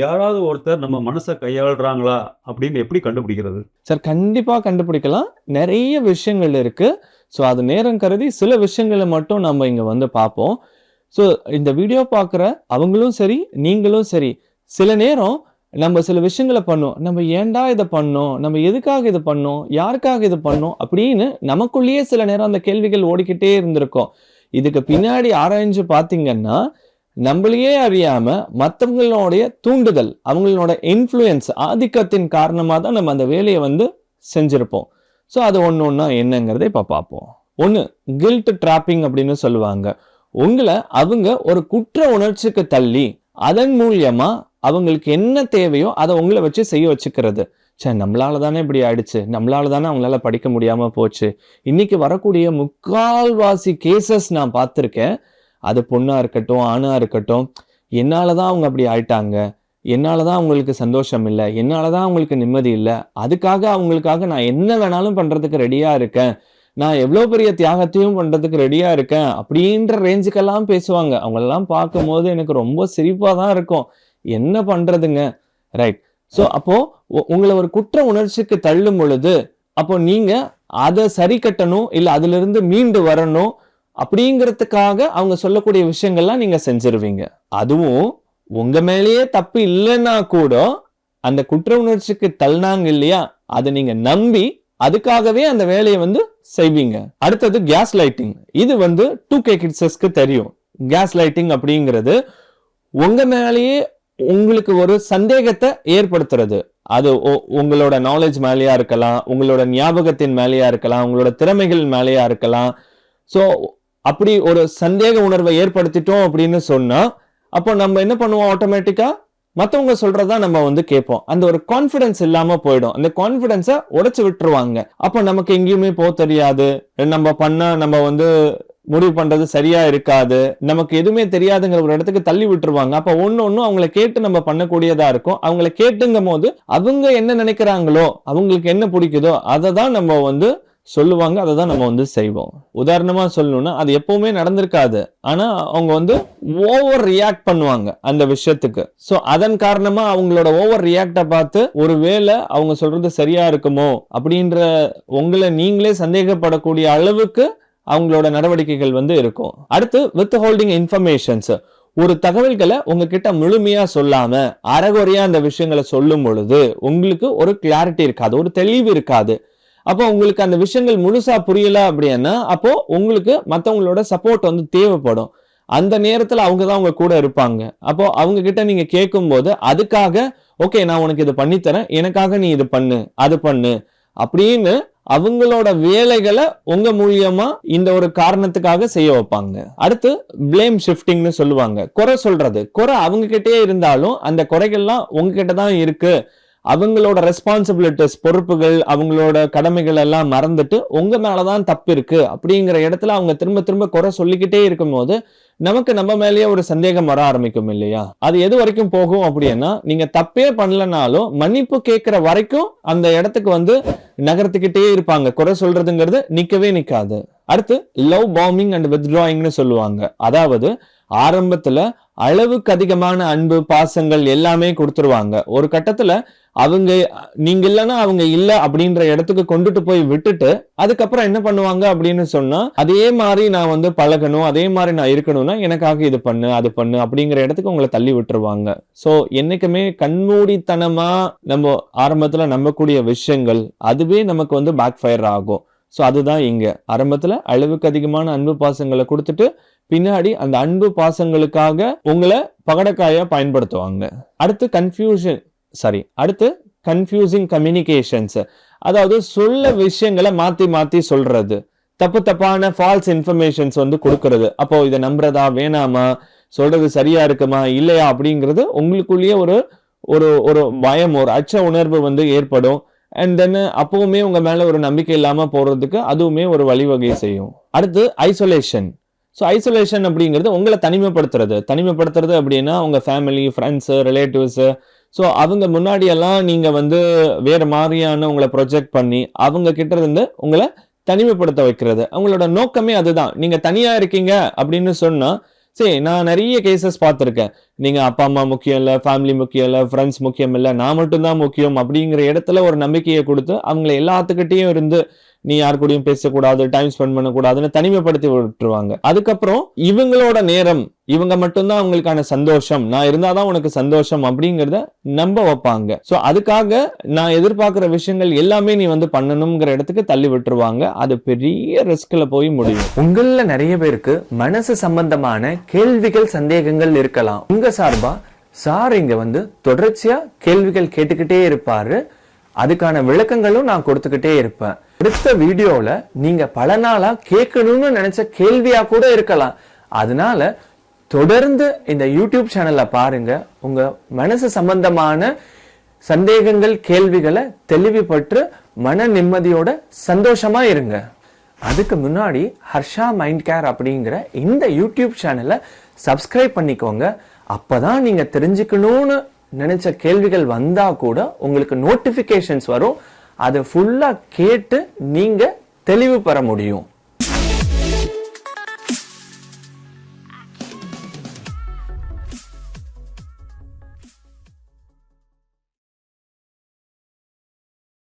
யாராவது ஒருத்தர் நம்ம மனச கையாளுறாங்களா அப்படின்னு எப்படி கண்டுபிடிக்கிறது? சார் கண்டிப்பா கண்டுபிடிக்கலாம். நெறைய விஷயங்கள் இருக்கு. ஸோ அது நேரம் கருதி சில விஷயங்கள மட்டும் நம்ம இங்க வந்து பார்ப்போம். ஸோ இந்த வீடியோ பார்க்குற அவங்களும் சரி, நீங்களும் சரி, சில நேரம் நம்ம சில விஷயங்கள பண்ணோம். நம்ம ஏன்டா இத பண்ணோம்? நம்ம எதுக்காக இத பண்ணோம்? யாருக்காக இது பண்ணோம்? அப்படின்னு நமக்குள்ளேயே சில நேரம் அந்த கேள்விகள் ஓடிக்கிட்டே இருந்திருக்கும். இதுக்கு பின்னாடி ஆராய்ஞ்சு பார்த்தீங்கன்னா, நம்மளையே அறியாம மத்தவங்களுடைய தூண்டுதல், அவங்களோட இன்ஃப்ளூயன்ஸ் ஆதிக்கத்தின் காரணமா தான் நம்ம அந்த வேலைய வந்து செஞ்சிருப்போம். ஸோ அது ஒண்ணா என்னங்கிறத இப்ப பார்ப்போம். 1 கில்ட் ட்ராப்பிங் அப்படின்னு சொல்லுவாங்க. உங்கள அவங்க ஒரு குற்ற உணர்ச்சிக்கு தள்ளி, அதன் மூலியமா அவங்களுக்கு என்ன தேவையோ அத உங்கள வச்சு செய்ய வச்சுக்கிறது. நம்மளால தானே இப்படி ஆயிடுச்சு. நம்மளால தானே அவங்களால படிக்க முடியாம போச்சு. இன்னைக்கு வரக்கூடிய முக்கால்வாசி கேசஸ் நான் பார்த்திருக்கேன். அது பொண்ணா இருக்கட்டும், ஆணா இருக்கட்டும். என்னால தான் அவங்க அப்படி ஆயிட்டாங்க. என்னால தான் அவங்களுக்கு சந்தோஷம் இல்ல. என்னால தான் அவங்களுக்கு நிம்மதி இல்ல. அதுக்காக அவங்களுக்காக நான் என்ன வேணாலும் பண்றதுக்கு ரெடியா இருக்கேன். நான் எவ்வளோ பெரிய தியாகத்தையும் பண்றதுக்கு ரெடியா இருக்கேன். அப்படின்ற ரேஞ்சுக்கெல்லாம் பேசுவாங்க. அவங்களெல்லாம் பார்க்கும்போது எனக்கு ரொம்ப சிரிப்பா தான் இருக்கும். என்ன பண்றதுங்க? ரைட். ஸோ அப்போ உங்கள ஒரு குற்ற உணர்ச்சிக்கு தள்ளும் பொழுது, அப்போ நீங்க அத சரி கட்டணும், இல்ல அதிலிருந்து மீண்டு வரணும் அப்படிங்கிறதுக்காக அவங்க சொல்லக்கூடிய விஷயங்கள்லாம் நீங்க செஞ்சிருவீங்க. அதுவும் உங்க மேலேயே தப்பு இல்லைன்னா கூட அந்த குற்ற உணர்ச்சிக்கு தள்ளினாங்க இல்லையா, அதை நீங்க நம்பி அதுக்காகவே அந்த வேலையை வந்து செய்வீங்க. அடுத்தது கேஸ் லைட்டிங். இது வந்து 2K கிட்ஸஸ்க்கு தெரியும். கேஸ் லைட்டிங் அப்படிங்கிறது உங்க மேலேயே உங்களுக்கு ஒரு சந்தேகத்தை ஏற்படுத்துறது. அது உங்களோட நாலேஜ் மேலேயா இருக்கலாம், உங்களோட ஞாபகத்தின் மேலேயா இருக்கலாம், உங்களோட திறமைகள் மேலேயா இருக்கலாம். ஸோ அப்படி ஒரு சந்தேக உணர்வை ஏற்படுத்திட்டோம் அப்படின்னு சொன்னா, அப்போ நம்ம என்ன பண்ணுவோம்? ஆட்டோமேட்டிக்கா மத்தவங்க சொல்றதா நம்ம வந்து கேட்போம். அந்த ஒரு கான்பிடன்ஸ் இல்லாம போயிடும். அந்த கான்பிடன்ஸை உடைச்சு விட்டுருவாங்க. அப்போ நமக்கு எங்கேயுமே போக தெரியாது. நம்ம பண்ணா நம்ம வந்து முடிவு பண்றது சரியா இருக்காது. நமக்கு எதுவுமே தெரியாதுங்கிற ஒரு இடத்துக்கு தள்ளி விட்டுருவாங்க. அப்ப ஒண்ணு அவங்களை கேட்டு நம்ம பண்ணக்கூடியதா இருக்கும். அவங்களை கேட்டுங்கும் போது அவங்க என்ன நினைக்கிறாங்களோ, அவங்களுக்கு என்ன பிடிக்குதோ அதை தான் நம்ம வந்து சொல்லுவாங்க. அதை தான் நம்ம வந்து செய்வோம். உதாரணமா சொல்லணும்னா, அது எப்பவுமே நடந்திருக்காது. ஆனா அவங்க வந்து ஓவர் ரியாக்ட் பண்ணுவாங்க அந்த விஷயத்துக்கு. சோ அதன் காரணமா அவங்களோட ஓவர் ரியாக்ட பார்த்து ஒருவேளை அவங்க சொல்றது சரியா இருக்குமோ அப்படின்ற உங்களை நீங்களே சந்தேகப்படக்கூடிய அளவுக்கு அவங்களோட நடவடிக்கைகள் வந்து இருக்கும். அடுத்து வித் ஹோல்டிங் இன்ஃபர்மேஷன்ஸ். ஒரு தகவல்களை உங்ககிட்ட முழுமையா சொல்லாம அறகுறையா அந்த விஷயங்களை சொல்லும் பொழுது உங்களுக்கு ஒரு கிளாரிட்டி இருக்காது, ஒரு தெளிவு இருக்காது. அப்போ உங்களுக்கு அந்த விஷயங்கள் முழுசா புரியல அப்படின்னா, அப்போ உங்களுக்கு மத்தவங்களோட சப்போர்ட் வந்து தேவைப்படும். அந்த நேரத்துல அவங்க தான் உங்க கூட இருப்பாங்க. அப்போ அவங்க கிட்ட நீங்க கேட்கும் போது அதுக்காக ஓகே நான் உனக்கு இது பண்ணித்தரேன், எனக்காக நீ இது பண்ணு, அது பண்ணு அப்படின்னு அவங்களோட வேலைகளை உங்க மூலியமா இந்த ஒரு காரணத்துக்காக செய்ய வைப்பாங்க. அடுத்து பிளேம் ஷிஃப்டிங்னு சொல்லுவாங்க. குறை சொல்றது. குறை அவங்க கிட்டே இருந்தாலும் அந்த குறைகள்லாம் உங்ககிட்ட தான் இருக்கு. அவங்களோட ரெஸ்பான்சிபிலிட்டிஸ், பொறுப்புகள், அவங்களோட கடமைகள் எல்லாம் மறந்துட்டு உங்க மேலதான் தப்பு இருக்கு அப்படிங்கிற இடத்துல அவங்க திரும்ப திரும்ப குறை சொல்லிக்கிட்டே இருக்கும் போது நமக்கு நம்ம மேலேயே ஒரு சந்தேகம் வர ஆரம்பிக்கும் இல்லையா? அது எது வரைக்கும் போகும் அப்படின்னா, நீங்க தப்பே பண்ணலனாலும் மன்னிப்பு கேட்கிற வரைக்கும் அந்த இடத்துக்கு வந்து நகர்த்திக்கிட்டே இருப்பாங்க. குறை சொல்றதுங்கிறது நிக்கவே நிக்காது. அடுத்து லவ் பாம்பிங் அண்ட் வித்ட்ராயிங்னு சொல்லுவாங்க. அதாவது ஆரம்பத்துல அளவுக்கு அதிகமான அன்பு, பாசங்கள் எல்லாமே கொடுத்துருவாங்க. ஒரு கட்டத்துல அவங்க நீங்க இல்லைன்னா அவங்க இல்ல அப்படின்ற இடத்துக்கு கொண்டுட்டு போய் விட்டுட்டு அதுக்கப்புறம் என்ன பண்ணுவாங்க அப்படின்னு சொன்னா, அதே மாதிரி நான் வந்து பழகணும், அதே மாதிரி நான் இருக்கணும்னா எனக்காக இது பண்ணு, அது பண்ணு அப்படிங்கிற இடத்துக்கு உங்களை தள்ளி விட்டுருவாங்க. சோ என்னைக்குமே கண்மூடித்தனமா நம்ம ஆரம்பத்துல நம்பக்கூடிய விஷயங்கள் அதுவே நமக்கு வந்து பேக் ஃபயர் ஆகும். சோ அதுதான் இங்க ஆரம்பத்துல அளவுக்கு அதிகமான அன்பு பாசங்களை கொடுத்துட்டு பின்னாடி அந்த அன்பு பாசங்களுக்காக உங்களை பகடக்காயா பயன்படுத்துவாங்க. அடுத்து கன்ஃபியூசிங் கம்யூனிகேஷன்ஸ். அதாவது சொல்ல விஷயங்களை மாத்தி மாத்தி சொல்றது, தப்பான ஃபால்ஸ் இன்ஃபர்மேஷன்ஸ் வந்து கொடுக்கறது. அப்போ இதை நம்புறதா வேணாமா, சொல்றது சரியா இருக்குமா இல்லையா அப்படிங்கிறது உங்களுக்குள்ளேயே ஒரு ஒரு ஒரு பயம், ஒரு அச்ச உணர்வு வந்து ஏற்படும். அண்ட் தென் அப்பவுமே உங்க மேல ஒரு நம்பிக்கை இல்லாம போறதுக்கு அதுவுமே ஒரு வழிவகை செய்யும். அடுத்து ஐசோலேஷன். ஸோ ஐசோலேஷன் அப்படிங்கிறது உங்களை தனிமைப்படுத்துறது அப்படின்னா உங்க ஃபேமிலி, ஃப்ரெண்ட்ஸ், ரிலேட்டிவ்ஸ். ஸோ அவங்க முன்னாடி எல்லாம் நீங்க வந்து வேற மாதிரியான உங்களை ப்ரொஜெக்ட் பண்ணி அவங்க கிட்ட இருந்து உங்களை தனிமைப்படுத்த வைக்கிறது. அவங்களோட நோக்கமே அதுதான். நீங்க தனியா இருக்கீங்க அப்படின்னு சொன்னா சரி, நான் நிறைய கேசஸ் பார்த்துருக்கேன். நீங்க அப்பா அம்மா முக்கியம் இல்ல, ஃபேமிலி முக்கியம் இல்ல, ஃப்ரெண்ட்ஸ் முக்கியம் இல்ல, நான் மட்டும்தான் முக்கியம் அப்படிங்கிற இடத்துல ஒரு நம்பிக்கையை கொடுத்து அவங்கள எல்லாத்துக்கிட்டையும் இருந்து நீ யார் கூடயும் பேசக்கூடாது, டைம் ஸ்பெண்ட் பண்ணக்கூடாதுன்னு தனிமைப்படுத்தி விட்டுருவாங்க. அதுக்கப்புறம் இவங்களோட நேரம், இவங்க மட்டும்தான் அவங்களுக்கான சந்தோஷம், நான் இருந்தாதான் உனக்கு சந்தோஷம் அப்படிங்கிறத நம்ப வைப்பாங்க. சோ அதுக்காக நான் எதிர்பார்க்கிற விஷயங்கள் எல்லாமே நீ வந்து பண்ணணுங்கிற இடத்துக்கு தள்ளி விட்டுருவாங்க. அது பெரிய ரிஸ்க்ல போய் முடியும். உங்கள நிறைய பேருக்கு மனசு சம்பந்தமான கேள்விகள், சந்தேகங்கள் இருக்கலாம். உங்க சார்பா சார் இங்க வந்து தொடர்ச்சியா கேள்விகள் கேட்டுக்கிட்டே இருப்பாரு. அதுக்கான விளக்கங்களும் நான் கொடுத்துக்கிட்டே இருப்பேன். அடுத்த வீடியோல நீங்க பல நாளா கேட்கணும்னு நினைச்ச கேள்வியா கூட இருக்கலாம். அதனால தொடர்ந்து இந்த யூடியூப் சேனல்ல பாருங்க. உங்க மனசு சம்பந்தமான சந்தேகங்கள், கேள்விகளை தெளிவுபற்று மன நிம்மதியோட சந்தோஷமா இருங்க. அதுக்கு முன்னாடி ஹர்ஷா மைண்ட் கேர் அப்படிங்கிற இந்த யூடியூப் சேனலை சப்ஸ்கிரைப் பண்ணிக்கோங்க. அப்பதான் நீங்க தெரிஞ்சுக்கணும்னு நினைச்ச கேள்விகள் வந்தா கூட உங்களுக்கு நோட்டிபிகேஷன்ஸ் வரும். அதை ஃபுல்லா கேட்டு நீங்க தெளிவு பெற முடியும்.